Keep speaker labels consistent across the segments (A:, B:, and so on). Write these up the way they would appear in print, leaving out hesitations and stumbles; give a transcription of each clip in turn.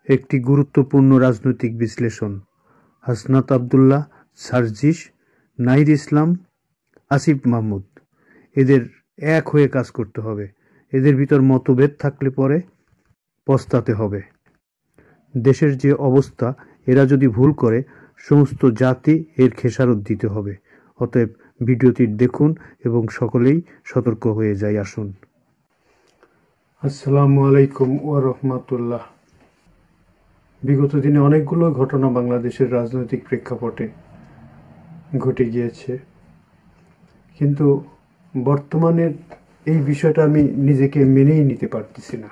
A: একটি গুরুত্বপূর্ণ রাজনৈতিক বিশ্লেষণ। হাসনাত আবদুল্লাহ, সার্জিস, নাহিদ ইসলাম, আসিফ মাহমুদ, এদের এক হয়ে কাজ করতে হবে। এদের ভিতর মতভেদ থাকলে পরে পস্তাতে হবে। দেশের যে অবস্থা, এরা যদি ভুল করে সমস্ত জাতি এর খেসারত দিতে হবে। অতএব ভিডিওটি দেখুন এবং সকলেই সতর্ক হয়ে যাই। আসুন। আসসালামু আলাইকুম ওয়া রাহমাতুল্লাহ। বিগত দিনে অনেকগুলো ঘটনা বাংলাদেশের রাজনৈতিক প্রেক্ষাপটে ঘটে গিয়েছে, কিন্তু বর্তমানের এই বিষয়টা আমি নিজেকে মেনেই নিতে পারতেছি না।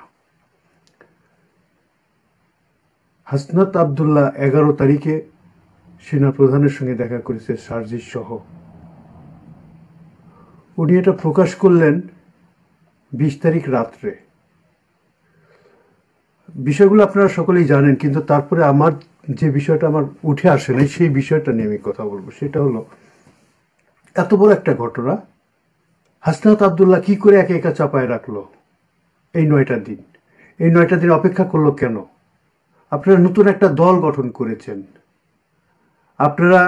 A: হাসনাত আবদুল্লাহ 11 তারিখে সেনাপ্রধানের সঙ্গে দেখা করেছে, সার্জিস সহ। উনি এটা প্রকাশ করলেন 20 তারিখ রাত্রে। বিষয়গুলো আপনারা সকলেই জানেন, কিন্তু তারপরে আমার যে বিষয়টা আমার উঠে আসে নাই, সেই বিষয়টা নিয়ে আমি কথা বলবো। সেটা হলো, এত বড় একটা ঘটনা হাসনাত আবদুল্লাহ কি করে একা একা চাপায় রাখলো এই 9টা দিন? এই 9টা দিন অপেক্ষা করলো কেন? আপনারা নতুন একটা দল গঠন করেছেন, আপনারা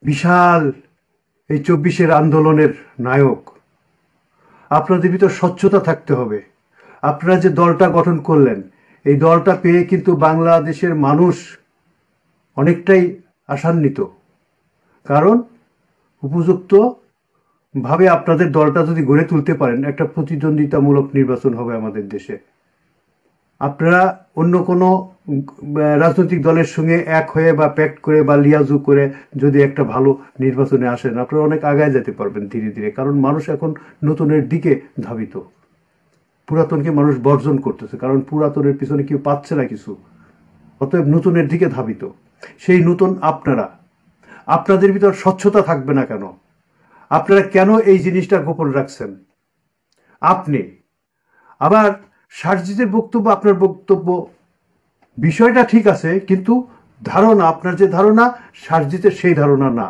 A: বিশাল এই 24-এর আন্দোলনের নায়ক। আপনাদের ভিতর স্বচ্ছতা থাকতে হবে। আপনারা যে দলটা গঠন করলেন, এই দলটা পেয়ে কিন্তু বাংলাদেশের মানুষ অনেকটাই আশান্বিত। কারণ উপযুক্ত ভাবে আপনাদের দলটা যদি গড়ে তুলতে পারেন, একটা প্রতিদ্বন্দ্বিতামূলক নির্বাচন হবে আমাদের দেশে। আপনারা অন্য কোনো রাজনৈতিক দলের সঙ্গে এক হয়ে বা প্যাক্ট করে বা লিয়াজু করে যদি একটা ভালো নির্বাচনে আসেন, আপনারা অনেক আগায় যেতে পারবেন ধীরে ধীরে। কারণ মানুষ এখন নতুনের দিকে ধাবিত, পুরাতনকে মানুষ বর্জন করতেছে, কারণ পুরাতনের পিছনে কেউ পাচ্ছে না কিছু। অতএব নতুনের দিকে ধাবিত। সেই নতুন আপনারা, আপনাদের ভিতর স্বচ্ছতা থাকবে না কেন? আপনারা কেন এই জিনিসটা গোপন রাখছেন? আপনি আবার সার্জিসের বক্তব্য, আপনার বক্তব্য, বিষয়টা ঠিক আছে, কিন্তু ধারণা, আপনার যে ধারণা, সার্জিসের সেই ধারণা না।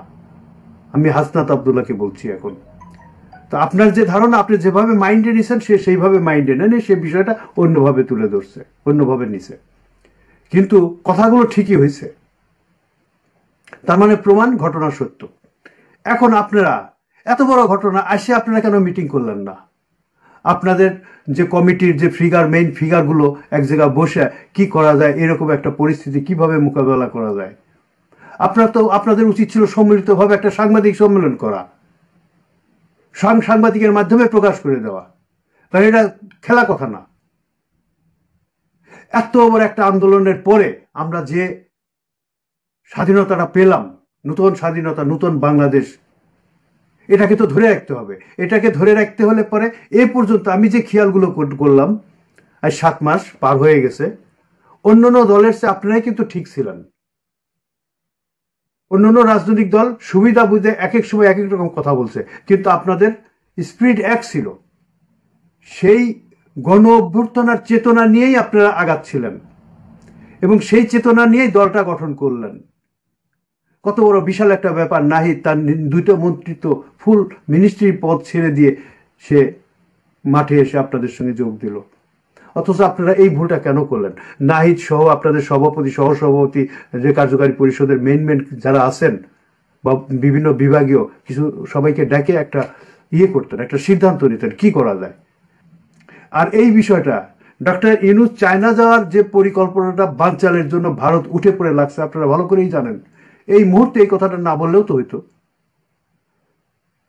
A: আমি হাসনাত আবদুল্লাহকে বলছি এখন। তো আপনার যে ধারণা, আপনি যেভাবে মাইন্ডে নিছেন, সে সেইভাবে মাইন্ডে নেন, সে বিষয়টা অন্যভাবে তুলে ধরছে, অন্যভাবে নিছে। কিন্তু কথাগুলো ঠিকই হয়েছে, তার মানে প্রমাণ, ঘটনা সত্য। এখন আপনারা এত বড় ঘটনা আসে আপনারা কেন মিটিং করলেন না? আপনাদের যে কমিটির যে মেইন ফিগারগুলো এক জায়গায় বসে কি করা যায়, এরকম একটা পরিস্থিতি কিভাবে মোকাবেলা করা যায়, আপনাদের উচিত ছিল সম্মিলিতভাবে একটা সাংবাদিক সম্মেলন করা, সাংবাদিকের মাধ্যমে প্রকাশ করে দেওয়া। কারণ এটা খেলা কথা না। এত বড় একটা আন্দোলনের পরে আমরা যে স্বাধীনতাটা পেলাম, নতুন স্বাধীনতা, নতুন বাংলাদেশ, এটাকে তো ধরে রাখতে হবে। এটাকে ধরে রাখতে হলে পরে এ পর্যন্ত আমি যে খেয়ালগুলো করলাম, আজ 7 মাস পার হয়ে গেছে, অন্যান্য দলের চেয়ে আপনারাই কিন্তু ঠিক ছিলেন। অন্যান্য রাজনৈতিক দল সুবিধা বুঝে এক এক সময় এক এক রকম কথা বলছে, কিন্তু আপনাদের স্পিরিট এক ছিল। সেই গণ অভ্যর্থনার চেতনা নিয়েই আপনারা আগাচ্ছিলেন এবং সেই চেতনা নিয়েই দলটা গঠন করলেন। কত বড় বিশাল একটা ব্যাপার। নাহিদ তার 2টো মন্ত্রিত্ব, ফুল মিনিস্ট্রির পদ ছেড়ে দিয়ে সে মাঠে এসে আপনাদের সঙ্গে যোগ দিল। অথচ আপনারা এই ভুলটা কেন করলেন? নাহিদ সহ আপনাদের সভাপতি, সহসভাপতি, যে কার্যকারী পরিষদের মেন যারা আছেন বা বিভিন্ন বিভাগীয় কিছু সবাইকে ডেকে একটা করতেন, একটা সিদ্ধান্ত নিতেন কি করা যায়। আর এই বিষয়টা ডক্টর ইউনূস চায়না যাওয়ার যে পরিকল্পনাটা বানচালের জন্য ভারত উঠে পড়ে লাগছে, আপনারা ভালো করেই জানেন। এই মুহূর্তে এই কথাটা না বললেও তো হইতো,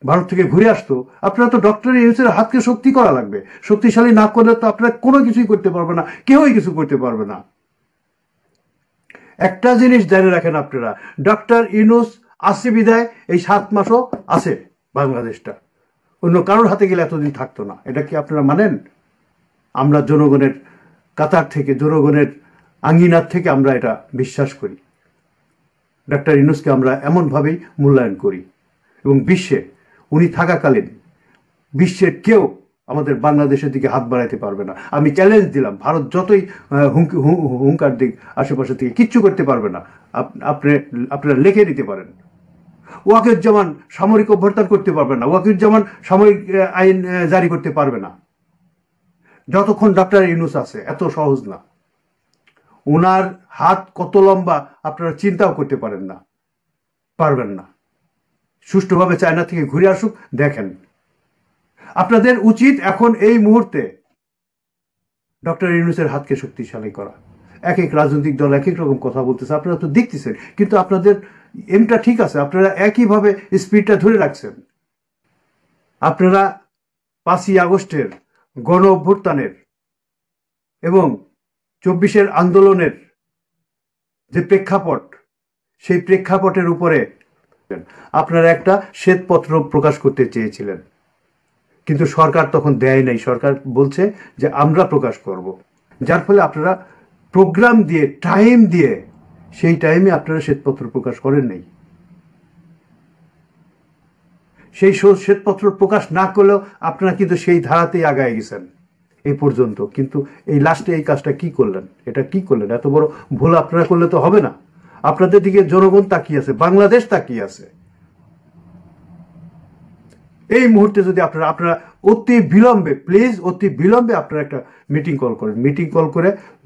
A: ভারত থেকে ঘুরে আসতো। আপনারা তো ডক্টর ইউনূসের হাতকে শক্তি করা লাগবে। শক্তিশালী না করলে তো আপনারা কোনো কিছুই করতে পারবে না, কেউই কিছু করতে পারবে না। একটা জিনিস জেনে রাখেন আপনারা, ডক্টর ইউনূস আসে বিদায় এই 7 মাসও আছে বাংলাদেশটা। অন্য কারোর হাতে গেলে এতদিন থাকতো না। এটা কি আপনারা মানেন? আমরা জনগণের কাতার থেকে, জনগণের আঙ্গিনার থেকে আমরা এটা বিশ্বাস করি। ডক্টর ইউনূসকে আমরা এমনভাবেই মূল্যায়ন করি এবং বিশ্বে উনি থাকাকালীন বিশ্বের কেউ আমাদের বাংলাদেশের দিকে হাত বাড়াইতে পারবে না। আমি চ্যালেঞ্জ দিলাম, ভারত যতই হুঙ্কার দিক আশেপাশে থেকে, কিচ্ছু করতে পারবে না। আপনারা লিখে দিতে পারেন। ওয়াকিউজ্জামান সামরিক অভ্যর্থন করতে পারবে না, ওয়াকিউজ্জামান সামরিক আইন জারি করতে পারবে না যতক্ষণ ডক্টর ইউনূস আছে। এত সহজ না। ওনার হাত কত লম্বা আপনারা চিন্তাও করতে পারবেন না। সুষ্ঠুভাবে চায়না থেকে ঘুরে আসুক, দেখেন। আপনাদের উচিত এখন এই মুহূর্তে ডক্টর ইউনূসের হাতকে শক্তিশালী করা। এক এক রাজনৈতিক দল এক এক রকম কথা বলতেছে, আপনারা তো দেখতেছেন, কিন্তু আপনাদের এমটা ঠিক আছে, আপনারা একইভাবে স্পিডটা ধরে রাখছেন। আপনারা 5ই আগস্টের গণ অভ্যুত্থানের এবং 24-এর আন্দোলনের যে প্রেক্ষাপট, সেই প্রেক্ষাপটের উপরে আপনারা একটা শ্বেতপত্র প্রকাশ করতে চেয়েছিলেন, কিন্তু সরকার তখন দেয় নাই। সরকার বলছে যে আমরা প্রকাশ করব, যার ফলে আপনারা প্রোগ্রাম দিয়ে, টাইম দিয়ে, সেই টাইমে আপনারা শ্বেতপত্র প্রকাশ করেন নাই। সেই শ্বেতপত্র প্রকাশ না করলেও আপনারা কিন্তু সেই ধারাতেই আগায় গেছেন এই পর্যন্ত। কিন্তু এই লাস্টে এই কাজটা কি করলেন? এটা কি করলেন? এত বড় ভুল আপনারা করলে তো হবে না। আপনাদের দিকে জনগণ তাকিয়ে আছে, বাংলাদেশ তাকিয়ে আছে। এই মুহূর্তে যদি আপনারা অতি বিলম্বে, প্লিজ অতি বিলম্বে আপনারা একটা মিটিং কল করেন।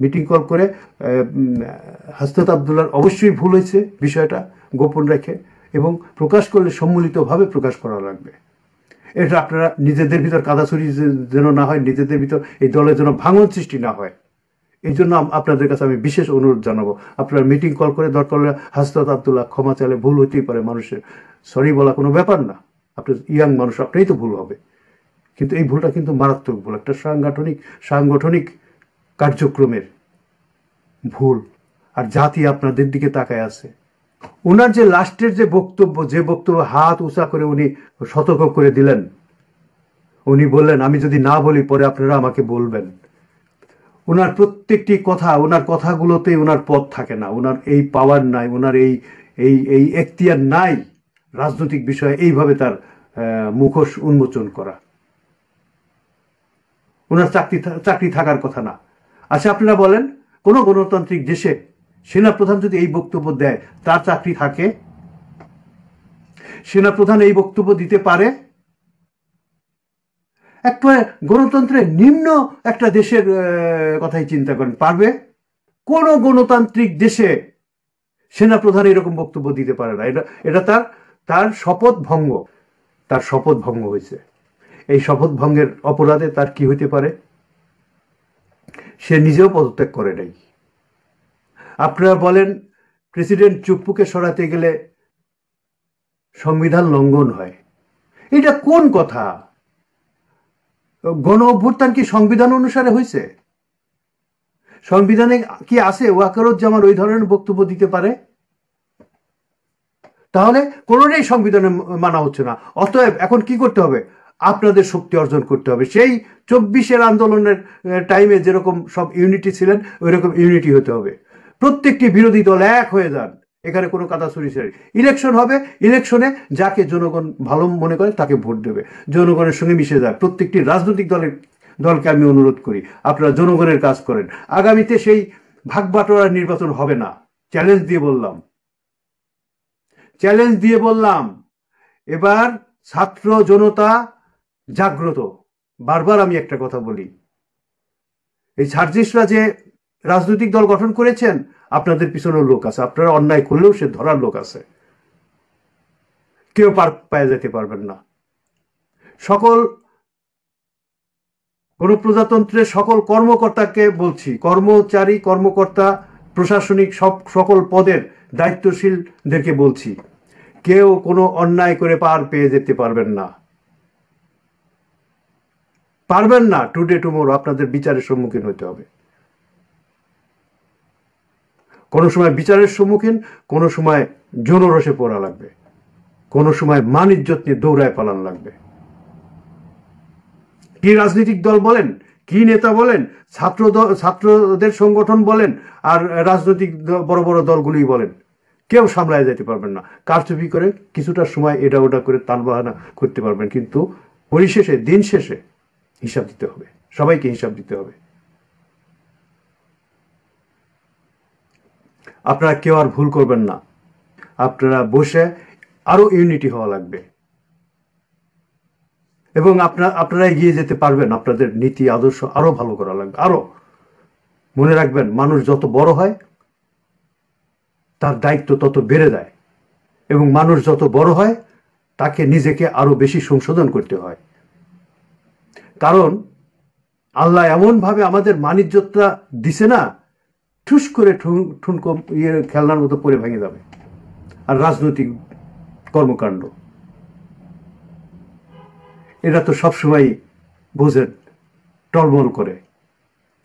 A: মিটিং কল করে হাসনাত আবদুল্লাহর অবশ্যই ভুল হয়েছে, বিষয়টা গোপন রেখে, এবং প্রকাশ করলে সম্মিলিতভাবে প্রকাশ করা লাগবে। এটা আপনারা নিজেদের ভিতর কাদাছড়ি যেন না হয়, নিজেদের ভিতর এই দলের যেন ভাঙন সৃষ্টি না হয়, এই জন্য আপনাদের কাছে আমি বিশেষ অনুরোধ জানাবো। আপনারা মিটিং কল করে দরকার হলে হাসনাত আবদুল্লাহ ক্ষমা চাইলে, ভুল হতেই পারে, মানুষের সরি বলা কোনো ব্যাপার না। আপনি ইয়াং মানুষ, আপনারই তো ভুল হবে, কিন্তু এই ভুলটা কিন্তু মারাত্মক ভুল, একটা সাংগঠনিক কার্যক্রমের ভুল। আর জাতি আপনাদের দিকে তাকায় আছে। ওনার যে লাস্টের যে বক্তব্য হাত উঁচা করে উনি সতর্ক করে দিলেন, উনি বললেন আমি যদি না বলি পরে আপনারা আমাকে বলবেন। ওনার প্রত্যেকটি কথা, ওনার কথাগুলোতে ওনার পথ থাকে না, ওনার এই পাওয়ার নাই, ওনার এই এখতিয়ার নাই রাজনৈতিক বিষয়ে এইভাবে তার মুখোশ উন্মোচন করা। ওনার চাকরি থাকার কথা না। আচ্ছা, আপনারা বলেন, কোন গণতান্ত্রিক দেশে সেনাপ্রধান যদি এই বক্তব্য দেয়, তার চাকরি থাকে? সেনাপ্রধান এই বক্তব্য দিতে পারে? একটা গণতন্ত্রের নিম্ন একটা দেশের কথাই চিন্তা করেন, পারবে? কোন গণতান্ত্রিক দেশে সেনাপ্রধান এরকম বক্তব্য দিতে পারে না। এটা তার শপথ ভঙ্গ হয়েছে। এই শপথ ভঙ্গের অপরাধে তার কি হইতে পারে? সে নিজেও পদত্যাগ করে নাই। আপনারা বলেন প্রেসিডেন্ট চুপ্পুকে সরাতে গেলে সংবিধান লঙ্ঘন হয়, এটা কোন কথা? গণ অভ্যুত্থান কি সংবিধান অনুসারে হয়েছে? সংবিধানে কি আছে ওয়াকারুজ্জামান ওই ধরনের বক্তব্য দিতে পারে? তাহলে কোনোটাই সংবিধানে মানা হচ্ছে না। অতএব এখন কি করতে হবে? আপনাদের শক্তি অর্জন করতে হবে। সেই 24-এর আন্দোলনের টাইমে যেরকম সব ইউনিটি ছিলেন, ওই রকম ইউনিটি হতে হবে। প্রত্যেকটি বিরোধী দল এক হয়ে যান, এখানে কোনো কাদাছড়ি ছেড়ে। ইলেকশন হবে, ইলেকশনে যাকে জনগণ ভালো মনে করে তাকে ভোট দেবে, জনগণের সঙ্গে মিশে যায়। প্রত্যেকটি রাজনৈতিক দলকে আমি অনুরোধ করি, আপনারা জনগণের কাজ করেন। আগামীতে সেই ভাগবাটোয়ারা নির্বাচন হবে না, চ্যালেঞ্জ দিয়ে বললাম। এবার ছাত্র জনতা জাগ্রত। বারবার আমি একটা কথা বলি, এই সার্জিসরা যে রাজনৈতিক দল গঠন করেছেন, আপনাদের পিছনেও লোক আছে। আপনারা অন্যায় করলেও সে ধরার লোক আছে, কেউ পায়ে যেতে পারবেন না। সকল গণপ্রজাতন্ত্রের সকল কর্মকর্তাকে বলছি, কর্মচারী, কর্মকর্তা, প্রশাসনিক সকল পদের দায়িত্বশীলদেরকে বলছি, কেউ কোনো অন্যায় করে পেয়ে যেতে পারবেন না। টুডে টুমোরো আপনাদের বিচারের সম্মুখীন হতে হবে। কোনো সময় বিচারের সম্মুখীন, কোনো সময় জনরসে পড়া লাগবে, কোনো সময় মান ইজ্জত নিয়ে দৌড়ায় পালান লাগবে। কি রাজনৈতিক দল বলেন, কি নেতা বলেন, ছাত্রদের সংগঠন বলেন, আর রাজনৈতিক বড় বড় দলগুলি বলেন, কেউ সামলায় যেতে পারবেন না। কারচুপি করে কিছুটা সময় এটা ওটা করে তালবাহানা করতে পারবেন, কিন্তু পরিশেষে, দিন শেষে হিসাব দিতে হবে, সবাইকে হিসাব দিতে হবে। আপনারা কেউ আর ভুল করবেন না। আপনারা বসে আরো ইউনিটি হওয়া লাগবে, এবং আপনারা এগিয়ে যেতে পারবেন। আপনাদের নীতি আদর্শ আরো ভালো করা লাগবে, আরো মনে রাখবেন, মানুষ যত বড় হয় তার দায়িত্ব তত বেড়ে যায়, এবং মানুষ যত বড় হয় তাকে নিজেকে আরো বেশি সংশোধন করতে হয়। কারণ আল্লাহ এমনভাবে আমাদের মানিজ্যতা দিছে না, ঠুস করে ঠুনকো খেলনার মতো পরে ভেঙে যাবে। আর রাজনৈতিক কর্মকাণ্ড, এরা তো সবসময় বোঝেন টলমল করে,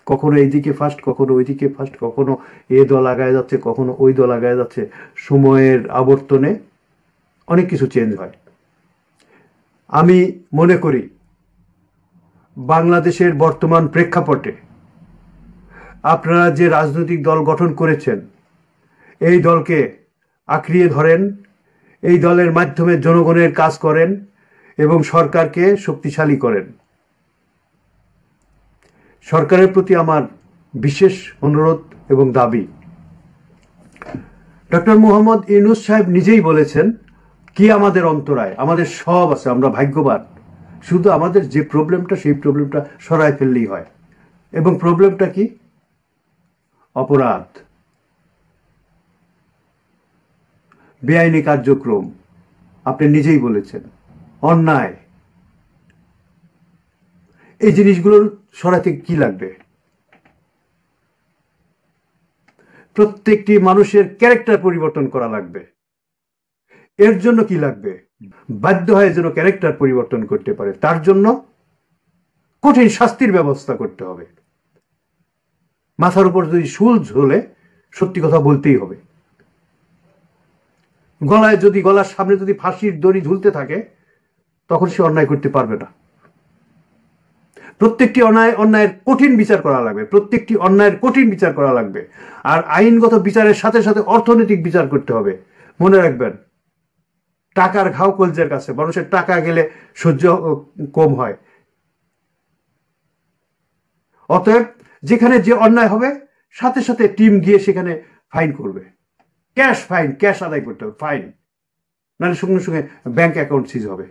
A: কখনো এইদিকে ফার্স্ট, কখনো ওইদিকে ফার্স্ট, কখনো এ দল আগায় যাচ্ছে, কখনো ওই দল আগায় যাচ্ছে। সময়ের আবর্তনে অনেক কিছু চেঞ্জ হয়। আমি মনে করি বাংলাদেশের বর্তমান প্রেক্ষাপটে আপনারা যে রাজনৈতিক দল গঠন করেছেন, এই দলকে আঁকড়িয়ে ধরেন, এই দলের মাধ্যমে জনগণের কাজ করেন এবং সরকারকে শক্তিশালী করেন। সরকারের প্রতি আমার বিশেষ অনুরোধ এবং দাবি, ডক্টর মোহাম্মদ ইউনূস সাহেব নিজেই বলেছেন, কি আমাদের অন্তরায়, আমাদের সব আছে, আমরা ভাগ্যবান, শুধু আমাদের যে প্রবলেমটা, সেই প্রবলেমটা সরায় ফেললেই হয়। এবং প্রবলেমটা কি? অপরাধ, বেআইনি কার্যক্রম, আপনি নিজেই বলেছেন, অন্যায়। এই জিনিসগুলোর সরাতে কি লাগবে? প্রত্যেকটি মানুষের ক্যারেক্টার পরিবর্তন করা লাগবে। এর জন্য কি লাগবে? বাধ্য হয়ে যেন ক্যারেক্টার পরিবর্তন করতে পারে, তার জন্য কঠিন শাস্তির ব্যবস্থা করতে হবে। মাথার উপর যদি শুল ঝোলে, সত্যি কথা বলতেই হবে। গলার সামনে যদি ফাঁসির দড়ি ঝুলতে থাকে, তখন সে অন্যায় করতে পারবে না। প্রত্যেকটি অন্যায়ের কঠিন বিচার করা লাগবে, প্রত্যেকটি অন্যায়ের কঠিন বিচার করা লাগবে। আর আইনগত বিচারের সাথে সাথে অর্থনৈতিক বিচার করতে হবে। মনে রাখবেন, টাকার ঘাও কলজের কাছে, মানুষের টাকা গেলে সহ্য কম হয়। অতএব যেখানে যে অন্যায় হবে, সাথে সাথে টিম গিয়ে সেখানে ফাইন করবে, ক্যাশ ফাইন, ক্যাশ আদায় করতে হবে, ফাইন, নাহলে সঙ্গে সঙ্গে ব্যাংক অ্যাকাউন্ট সিজ হবে।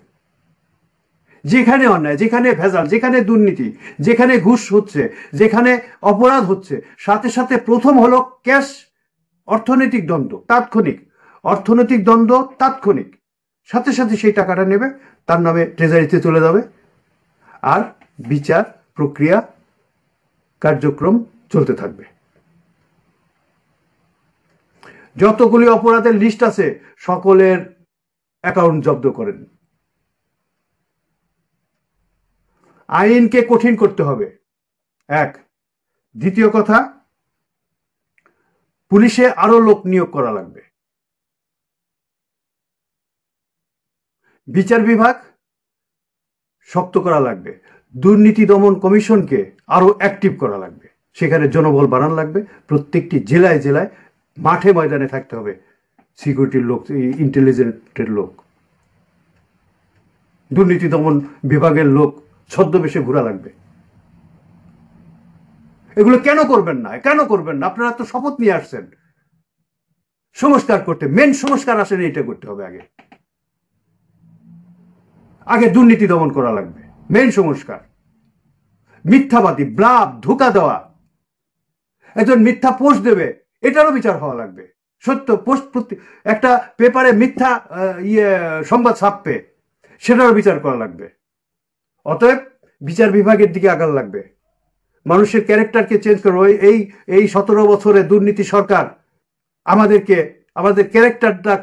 A: যেখানে অন্যায়, যেখানে ভেজাল, যেখানে দুর্নীতি, যেখানে ঘুষ হচ্ছে, যেখানে অপরাধ হচ্ছে, সাথে সাথে প্রথম হলো ক্যাশ, অর্থনৈতিক দ্বন্দ্ব তাৎক্ষণিক, অর্থনৈতিক দ্বন্দ্ব তাৎক্ষণিক, সাথে সাথে সেই টাকাটা নেবে, তার নামে ট্রেজারিতে চলে যাবে, আর বিচার প্রক্রিয়া কার্যক্রম চলতে থাকবে। যতগুলি অপরাধের লিস্ট আছে, সকলের অ্যাকাউন্ট জব্দ করেন। আইনকে কঠিন করতে হবে, এক। দ্বিতীয় কথা, পুলিশে আরো লোক নিয়োগ করা লাগবে। বিচার বিভাগ শক্ত করা লাগবে। দুর্নীতি দমন কমিশনকে আরো অ্যাক্টিভ করা লাগবে, সেখানে জনবল বাড়ানো লাগবে। প্রত্যেকটি জেলায় জেলায় মাঠে ময়দানে থাকতে হবে সিকিউরিটির লোক, ইন্টেলিজেন্টের লোক, দুর্নীতি দমন বিভাগের লোক ছদ্মবেশে ঘোরা লাগবে। এগুলো কেন করবেন না, কেন করবেন না? আপনারা তো শপথ নিয়ে আসছেন সংস্কার করতে। মেন সংস্কার আসেন, এটা করতে হবে আগে। আগে দুর্নীতি দমন করা লাগবে, মেন সংস্কার। মিথ্যাবাদী, ব্লাফ, ধোঁকা দেওয়া, একজন মিথ্যা পোস্ট দেবে, এটারও বিচার হওয়া লাগবে। সত্য পোস্ট, একটা পেপারে মিথ্যা সংবাদ ছাপবে, সেটারও বিচার করা লাগবে। অতএব বিচার বিভাগের দিকে আগার লাগবে, মানুষের ক্যারেক্টারকে চেঞ্জ করবো। এই 17 বছরে দুর্নীতি সরকার আমাদের ক্যারেক্টারটা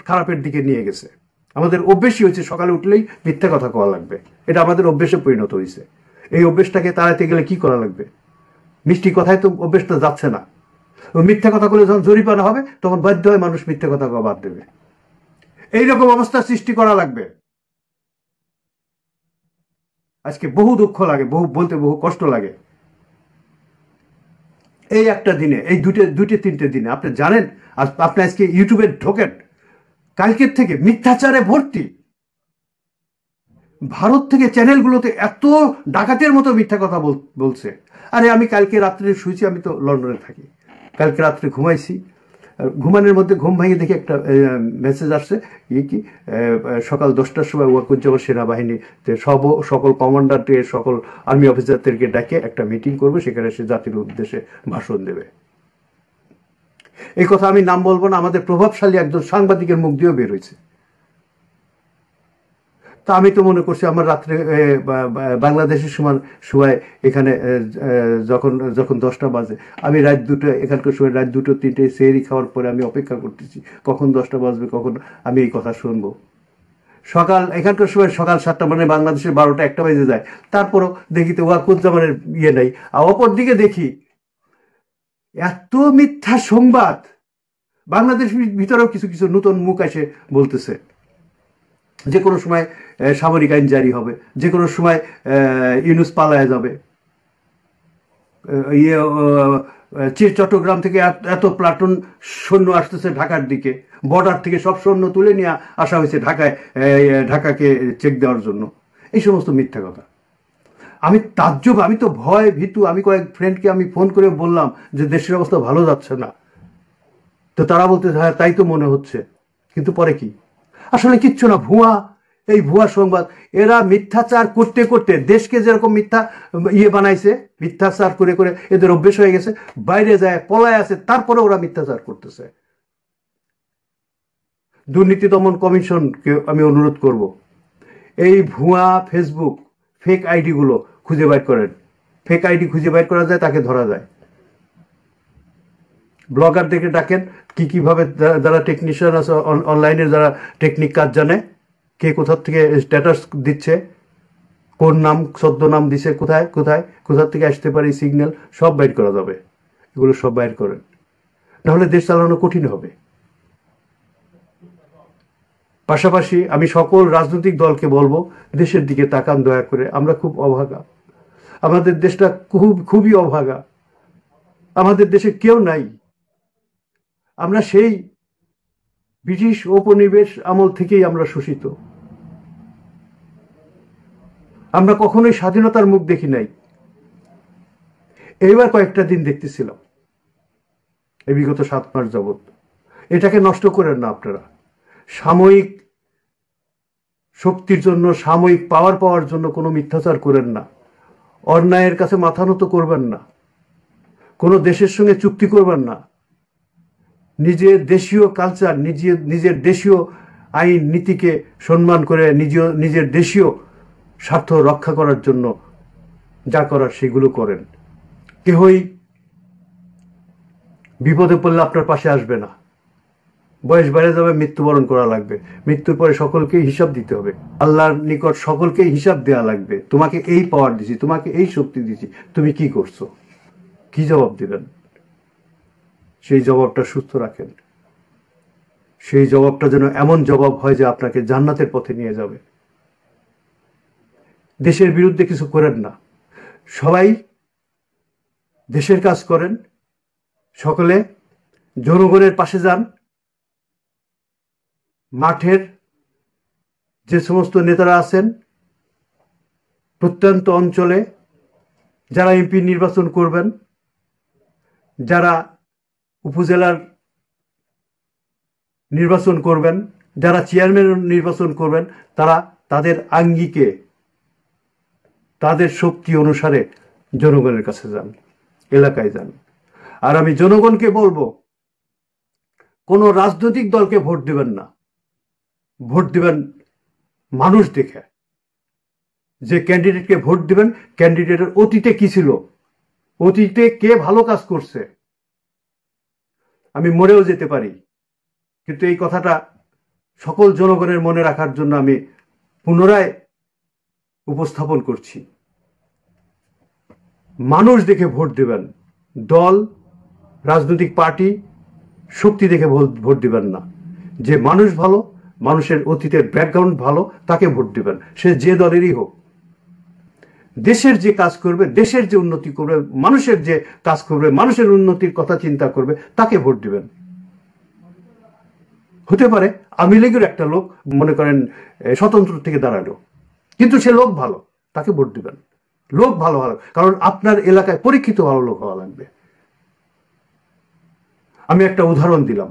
A: খারাপের দিকে নিয়ে গেছে। আমাদের অভ্যেসই হয়েছে সকালে উঠলেই মিথ্যা কথা কওয়া লাগবে, এটা আমাদের অভ্যেসে পরিণত হয়েছে। এই অভ্যেসটাকে তাড়াতে গেলে কি করা লাগবে? মিষ্টি কথায় তো অভ্যেসটা যাচ্ছে না। মিথ্যা কথা বলে যখন জরিমানা হবে, তখন বাধ্য হয় মানুষ মিথ্যা কথা কওয়া বাদ দেবে। এইরকম অবস্থা সৃষ্টি করা লাগবে। আজকে বহু দুঃখ লাগে, বলতে বহু কষ্ট লাগে। এই একটা দিনে, এই দুইটে তিনটে দিনে আপনি জানেন, আপনি আজকে ইউটিউবে ঢোকেন, কালকের থেকে মিথ্যাচারে ভর্তি। ভারত থেকে চ্যানেলগুলোতে এত ডাকাতের মতো মিথ্যা কথা বলছে। আরে আমি কালকে রাত্রে শুয়েছি, আমি তো লন্ডনে থাকি, কালকে রাত্রে ঘুমাইছি, ঘুমানোর মধ্যে ঘুম ভাঙিয়ে দেখি একটা মেসেজ আসছে, কি সকাল 10টার সময় ওয়াকুজ্জামান সেনাবাহিনী সকল কমান্ডারদের, সকল আর্মি অফিসারদেরকে ডেকে একটা মিটিং করবে, সেখানে সে জাতির উদ্দেশ্যে ভাষণ দেবে। এই কথা আমি নাম বলবো না, আমাদের প্রভাবশালী একজন সাংবাদিকের মুখ দিয়েও বের হয়েছে। তা আমি তো মনে করছি আমার রাত্রে বাংলাদেশের সময় এখানে যখন যখন 10টা বাজে, আমি রাত 2টো, এখানকার সময় রাত 2টো 3টে সেহরি খাওয়ার পরে আমি অপেক্ষা করতেছি কখন 10টা বাজবে, কখন আমি এই কথা শুনবো। এখানকার সময় সকাল 7টা, মানে বাংলাদেশের 12টা 1টা বেজে যায়, তারপরও দেখি তো ওয়াকুজ্জামানের ইয়ে নাই। আর অপর দিকে দেখি এত মিথ্যা সংবাদ, বাংলাদেশের ভিতরেও কিছু কিছু নতুন মুখ এসে বলতেছে যে কোনো সময় সামরিক আইন জারি হবে, যে কোনো সময় ইউনূস পালায়া যাবে, চট্টগ্রাম থেকে এত প্লাটুন সৈন্য আসতেছে ঢাকার দিকে, বর্ডার থেকে সব সৈন্য তুলে নিয়ে আসা হয়েছে ঢাকাকে চেক দেওয়ার জন্য। এই সমস্ত মিথ্যা কথা। আমি তাজ্জব, আমি তো ভয় ভীতু। আমি কয়েক ফ্রেন্ডকে আমি ফোন করে বললাম যে দেশের অবস্থা ভালো যাচ্ছে না, তো তারা বলতে হ্যাঁ তাই তো মনে হচ্ছে। কিন্তু পরে কি? আসলে কিচ্ছু না, এই ভুয়া সংবাদ। এরা মিথ্যাচার করতে করতে দেশকে যেরকম মিথ্যা বানাইছে, মিথ্যাচার করে করে এদের অভ্যেস হয়ে গেছে, বাইরে যায় পলায় আছে, তারপরে ওরা মিথ্যাচার করতেছে। দুর্নীতি দমন কমিশনকে আমি অনুরোধ করব, এই ভুয়া ফেসবুক ফেক আইডি গুলো খুঁজে বের করেন। ফেক আইডি খুঁজে বের করা যায়, তাকে ধরা যায়। ব্লগারদেরকে ডাকেন, কিভাবে যারা টেকনিশিয়ান আছে অনলাইনে, যারা টেকনিক কাজ জানে, কে কোথা থেকে স্ট্যাটাস দিচ্ছে, কোন নাম ছদ্মনাম দিছে, কোথা থেকে আসতে পারে সিগন্যাল, সব বাইর করা যাবে। এগুলো সব বাইর করেন, নাহলে দেশ চালানো কঠিন হবে। পাশাপাশি আমি সকল রাজনৈতিক দলকে বলবো, দেশের দিকে তাকান দয়া করে। আমরা খুব অভাগা, আমাদের দেশটা খুবই অভাগা। আমাদের দেশে কেউ নাই। আমরা সেই ব্রিটিশ উপনিবেশ আমল থেকেই আমরা শোষিত। আমরা কখনোই স্বাধীনতার মুখ দেখি নাই। এইবার কয়েকটা দিন দেখতেছিলাম, এই বিগত 7 মাস যাবৎ। এটাকে নষ্ট করেন না আপনারা। সাময়িক শক্তির জন্য, সাময়িক পাওয়ার জন্য কোনো মিথ্যাচার করেন না। অন্যায়ের কাছে মাথা নত করবেন না। কোনো দেশের সঙ্গে চুক্তি করবেন না। নিজের দেশীয় কালচার, নিজের দেশীয় আইন নীতিকে সম্মান করে নিজের দেশীয় স্বার্থ রক্ষা করার জন্য যা করার সেগুলো করেন। কেহই বিপদে পড়লে আপনার পাশে আসবে না। বয়স বেড়ে যাবে, মৃত্যুবরণ করা লাগবে। মৃত্যুর পরে সকলকেই হিসাব দিতে হবে। আল্লাহর নিকট সকলকেই হিসাব দেওয়া লাগবে। তোমাকে এই পাওয়ার দিছি, তোমাকে এই শক্তি দিছি, তুমি কি করছো, কি জবাব দিবেন? সেই জবাবটা সুস্থ রাখেন। সেই জবাবটা যেন এমন জবাব হয় যে আপনাকে জান্নাতের পথে নিয়ে যাবে। দেশের বিরুদ্ধে কিছু করেন না। সবাই দেশের কাজ করেন, সকলে জনগণের পাশে যান। মাঠের যে সমস্ত নেতারা আছেন, প্রত্যন্ত অঞ্চলে যারা এমপি নির্বাচন করবেন, যারা উপজেলার নির্বাচন করবেন, যারা চেয়ারম্যান নির্বাচন করবেন, তারা তাদের আঙ্গিকে, তাদের শক্তি অনুসারে জনগণের কাছে যান, এলাকায় যান। আর আমি জনগণকে বলবো, কোনো রাজনৈতিক দলকে ভোট দিবেন না। ভোট দিবেন মানুষ দেখে। যে ক্যান্ডিডেটকে ভোট দিবেন, ক্যান্ডিডেটের অতীতে কি ছিল, অতীতে কে ভালো কাজ করছে। আমি মরেও যেতে পারি, কিন্তু এই কথাটা সকল জনগণের মনে রাখার জন্য আমি পুনরায় উপস্থাপন করছি। মানুষ দেখে ভোট দিবেন। দল, রাজনৈতিক পার্টি, শক্তি দেখে ভোট দিবেন না। যে মানুষ ভালো, মানুষের অতীতের ব্যাকগ্রাউন্ড ভালো, তাকে ভোট দিবেন, সে যে দলেরই হোক। দেশের যে কাজ করবে, দেশের যে উন্নতি করবে, মানুষের যে কাজ করবে, মানুষের উন্নতির কথা চিন্তা করবে, তাকে ভোট দিবেন। হতে পারে আওয়ামী লীগের একটা লোক, মনে করেন স্বতন্ত্র থেকে দাঁড়ালো, কিন্তু সে লোক ভালো, তাকে ভোট দিবেন। লোক ভালো, কারণ আপনার এলাকায় পরীক্ষিত ভালো লোক হওয়া লাগবে। আমি একটা উদাহরণ দিলাম।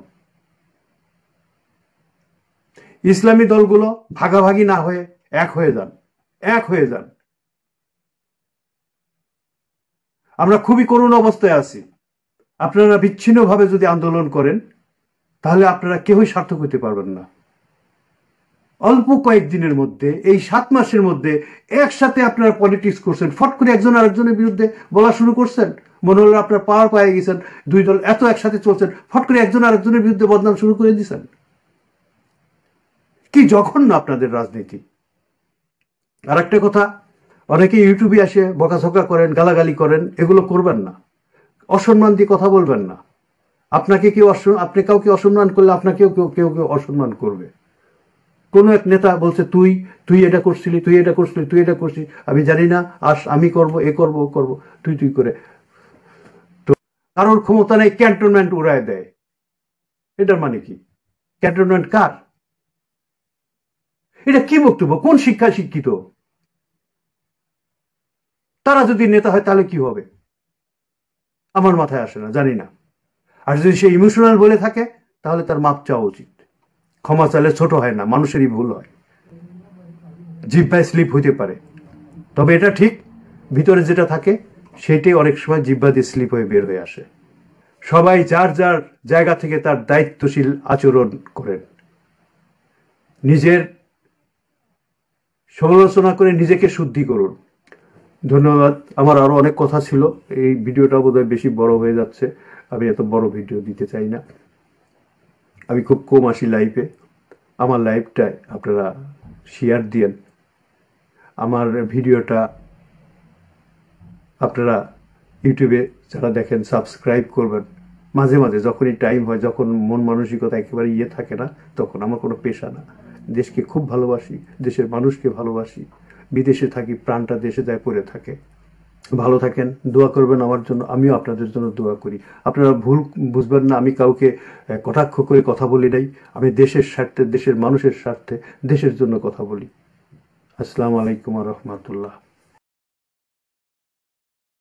A: ইসলামী দলগুলো ভাগাভাগি না হয়ে এক হয়ে যান, এক হয়ে যান। আমরা খুবই করুণ অবস্থায় আছি। আপনারা বিচ্ছিন্নভাবে যদি আন্দোলন করেন তাহলে আপনারা কেউই সার্থক হতে পারবেন না। অল্প কয়েকদিনের মধ্যে, এই 7 মাসের মধ্যে একসাথে আপনারা পলিটিক্স করছেন, ফট করে একজন আরেকজনের বিরুদ্ধে বলা শুরু করছেন। মনে হলো আপনার পাওয়ার পায়ে গেছেন, দুই দল এত একসাথে চলছেন, ফট করে একজন আরেকজনের বিরুদ্ধে বদনাম শুরু করে দিয়েছেন। কি জঘন্য আপনাদের রাজনীতি। আর একটা কথা, অনেকে ইউটিউবে আসে বকাঝকা করেন, গালাগালি করেন, এগুলো করবেন না। অসম্মান দিয়ে কথা বলবেন না। আপনি কাউকে অসম্মান করলে আপনাকেও কেউ কেউ কেউ অসম্মান করবে। কোন এক নেতা বলছে তুই এটা করছিলি, তুই এটা করছিলি, তুই এটা করছিস, আমি জানি না, আমি করব, এ করব, ও করব, তুই করে। তো কারোর ক্ষমতা নেই, ক্যান্টনমেন্ট উড়ায় দেয়। এটার মানে কি? ক্যান্টনমেন্ট কার? এটা কি বক্তব্য? কোন শিক্ষায় শিক্ষিত? তারা যদি নেতা হয় তাহলে কি হবে আমার মাথায় আসে না, জানি না। আর যদি সে ইমোশনাল বলে থাকে তাহলে তার মাপ চাওয়া উচিত। ক্ষমা চাইলে ছোট হয় না, মানুষেরই ভুল হয়, জিহ্বায় স্লিপ হইতে পারে। তবে এটা ঠিক, ভিতরে যেটা থাকে সেটাই অনেক সময় জিহ্বা দিয়ে স্লিপ হয়ে বের হয়ে আসে। সবাই যার যার জায়গা থেকে তার দায়িত্বশীল আচরণ করেন। নিজের সমালোচনা করে নিজেকে শুদ্ধি করুন। ধন্যবাদ। আমার আরো অনেক কথা ছিল, এই ভিডিওটা বোধহয় বেশি বড় হয়ে যাচ্ছে। আমি এত বড় ভিডিও দিতে চাই না। আমি খুব কম আসি লাইভে। আমার লাইভটায় আপনারা শেয়ার দিয়েন। আমার ভিডিওটা আপনারা ইউটিউবে যারা দেখেন সাবস্ক্রাইব করবেন। মাঝে মাঝে যখনই টাইম হয়, যখন মন মানসিকতা একেবারে থাকে না, তখন আমার কোনো পেশা না। দেশকে খুব ভালোবাসি, দেশের মানুষকে ভালোবাসি। বিদেশে থাকি, প্রাণটা দেশে যায় পড়ে থাকে। ভালো থাকেন, দোয়া করবেন আমার জন্য, আমিও আপনাদের জন্য দোয়া করি। আপনারা ভুল বুঝবেন না, আমি কাউকে কটাক্ষ করে কথা বলি নাই। আমি দেশের স্বার্থে, দেশের মানুষের স্বার্থে, দেশের জন্য কথা বলি। আসসালামু আলাইকুম ওয়া রাহমাতুল্লাহ।